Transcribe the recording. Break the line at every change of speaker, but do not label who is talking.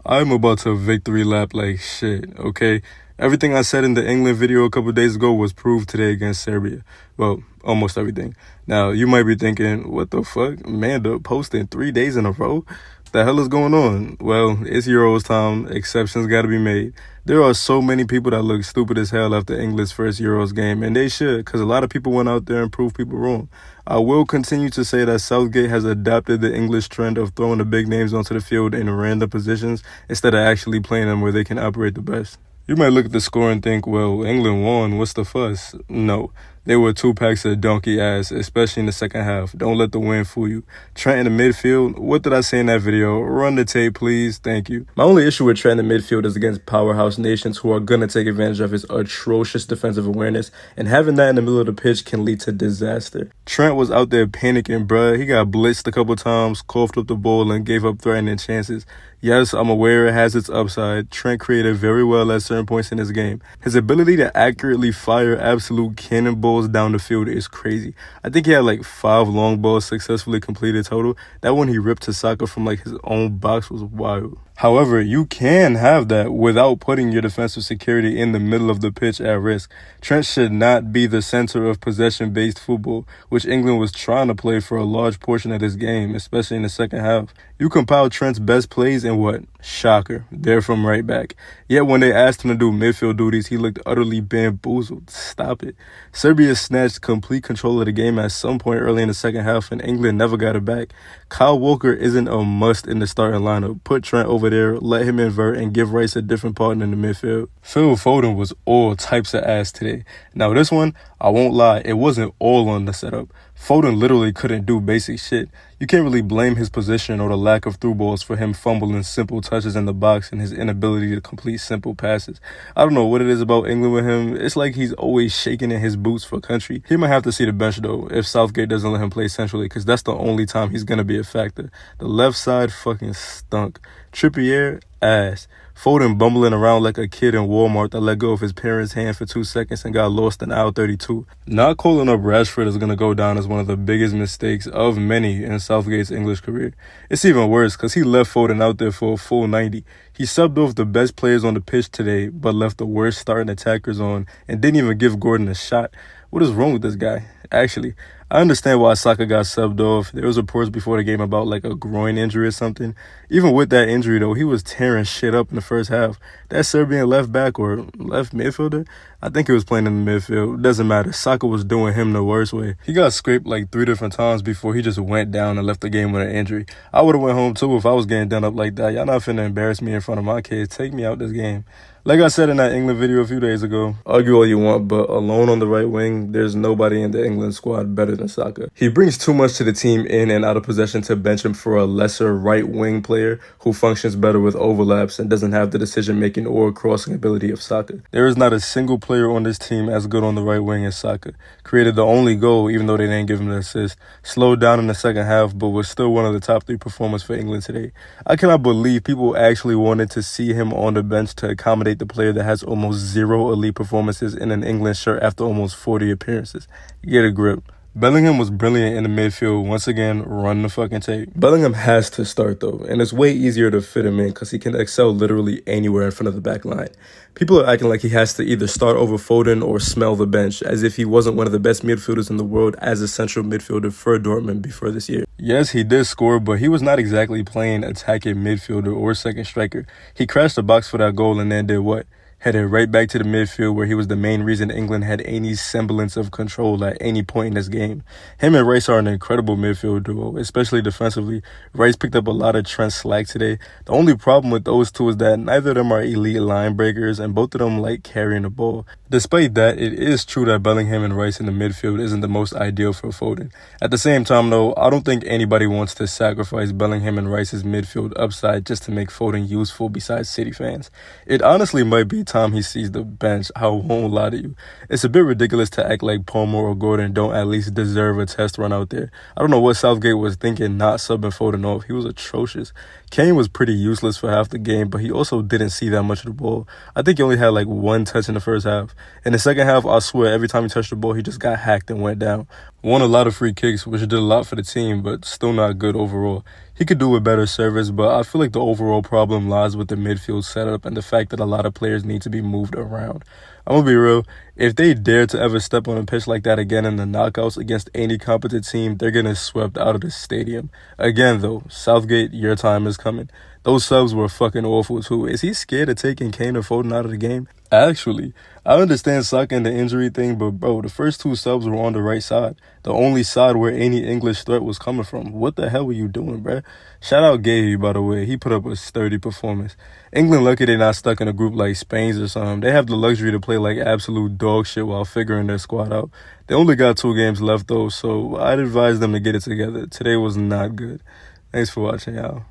I'm about to victory lap like shit, okay? Everything I said in the England video a couple days ago was proved today against Serbia. Well, almost everything. Now, you might be thinking, what the fuck? Amanda posting 3 days in a row? The hell is going on? Well, it's Euros time. Exceptions gotta be made. There are so many people that look stupid as hell after England's first Euros game, and they should, because a lot of people went out there and proved people wrong. I will continue to say that Southgate has adopted the English trend of throwing the big names onto the field in random positions instead of actually playing them where they can operate the best. You might look at the score and think, well, England won, what's the fuss? No, they were 2 packs of donkey ass, especially in the second half. Don't let the win fool you. Trent in the midfield, what did I say in that video? Run the tape, please, thank you. My only issue with Trent in the midfield is against powerhouse nations who are going to take advantage of his atrocious defensive awareness, and having that in the middle of the pitch can lead to disaster. Trent was out there panicking, bruh. He got blitzed a couple times, coughed up the ball, and gave up threatening chances. Yes, I'm aware it has its upside. Trent created very well at certain points in his game. His ability to accurately fire absolute cannonballs down the field is crazy. I think he had like 5 long balls successfully completed total. That one he ripped to Saka from like his own box was wild. However, you can have that without putting your defensive security in the middle of the pitch at risk. Trent should not be the center of possession-based football, which England was trying to play for a large portion of this game, especially in the second half. You compile Trent's best plays and what? Shocker, they're from right back. Yet when they asked him to do midfield duties, he looked utterly bamboozled. Stop it. Serbia snatched complete control of the game at some point early in the second half, and England never got it back. Kyle Walker isn't a must in the starting lineup. Put Trent over there, let him invert, and give Rice a different partner in the midfield. Phil Foden was all types of ass today. Now this one, I won't lie, it wasn't all on the setup. Foden literally couldn't do basic shit. You can't really blame his position or the lack of through balls for him fumbling simple touches in the box and his inability to complete simple passes. I don't know what it is about England with him. It's like he's always shaking in his boots for country. He might have to see the bench though if Southgate doesn't let him play centrally, because that's the only time he's going to be a factor. The left side fucking stunk. Trippier, ass. Foden bumbling around like a kid in Walmart that let go of his parents' hand for 2 seconds and got lost in aisle 32. Not calling up Rashford is going to go down as one of the biggest mistakes of many in Southgate's English career. It's even worse because he left Foden out there for a full 90. He subbed off the best players on the pitch today, but left the worst starting attackers on and didn't even give Gordon a shot. What is wrong with this guy? Actually, I understand why Saka got subbed off. There was reports before the game about like a groin injury or something. Even with that injury though, he was tearing shit up in the first half. That Serbian left back or left midfielder, I think he was playing in the midfield. Doesn't matter. Saka was doing him the worst way. He got scraped like 3 different times before he just went down and left the game with an injury. I would have went home too if I was getting done up like that. Y'all not finna embarrass me in front of my kids. Take me out this game. Like I said in that England video a few days ago, argue all you want, but alone on the right wing, there's nobody in the England squad better than Saka. He brings too much to the team in and out of possession to bench him for a lesser right wing player who functions better with overlaps and doesn't have the decision-making or crossing ability of Saka. There is not a single player on this team as good on the right wing as Saka. Created the only goal, even though they didn't give him an assist. Slowed down in the second half, but was still one of the top 3 performers for England today. I cannot believe people actually wanted to see him on the bench to accommodate the player that has almost 0 elite performances in an England shirt after almost 40 appearances. Get a grip. Bellingham was brilliant in the midfield. Once again, run the fucking tape. Bellingham has to start though, and it's way easier to fit him in because he can excel literally anywhere in front of the back line. People are acting like he has to either start over Foden or smell the bench, as if he wasn't one of the best midfielders in the world as a central midfielder for Dortmund before this year. Yes, he did score, but he was not exactly playing attacking midfielder or second striker. He crashed the box for that goal and then did what? Headed right back to the midfield where he was the main reason England had any semblance of control at any point in this game. Him and Rice are an incredible midfield duo, especially defensively. Rice picked up a lot of Trent slack today. The only problem with those two is that neither of them are elite line breakers and both of them like carrying the ball. Despite that, it is true that Bellingham and Rice in the midfield isn't the most ideal for Foden. At the same time though, I don't think anybody wants to sacrifice Bellingham and Rice's midfield upside just to make Foden useful besides City fans. It honestly might be time he sees the bench. I won't lie to you. It's a bit ridiculous to act like Palmer or Gordon don't at least deserve a test run out there. I don't know what Southgate was thinking not subbing Foden off. He was atrocious. Kane was pretty useless for half the game, but he also didn't see that much of the ball. I think he only had like 1 touch in the first half. In the second half, I swear, every time he touched the ball, he just got hacked and went down. Won a lot of free kicks, which did a lot for the team, but still not good overall. He could do with better service, but I feel like the overall problem lies with the midfield setup and the fact that a lot of players need to be moved around. I'm gonna be real, if they dare to ever step on a pitch like that again in the knockouts against any competent team, they're getting swept out of the stadium. Again though, Southgate, your time is coming. Those subs were fucking awful too. Is he scared of taking Kane or Foden out of the game? Actually, I understand Saka and the injury thing, but bro, the first two subs were on the right side. The only side where any English threat was coming from. What the hell were you doing, bruh? Shout out Gahey, by the way. He put up a sturdy performance. England lucky they're not stuck in a group like Spain's or something. They have the luxury to play like absolute dog shit while figuring their squad out. They only got 2 games left though, so I'd advise them to get it together. Today was not good. Thanks for watching, y'all.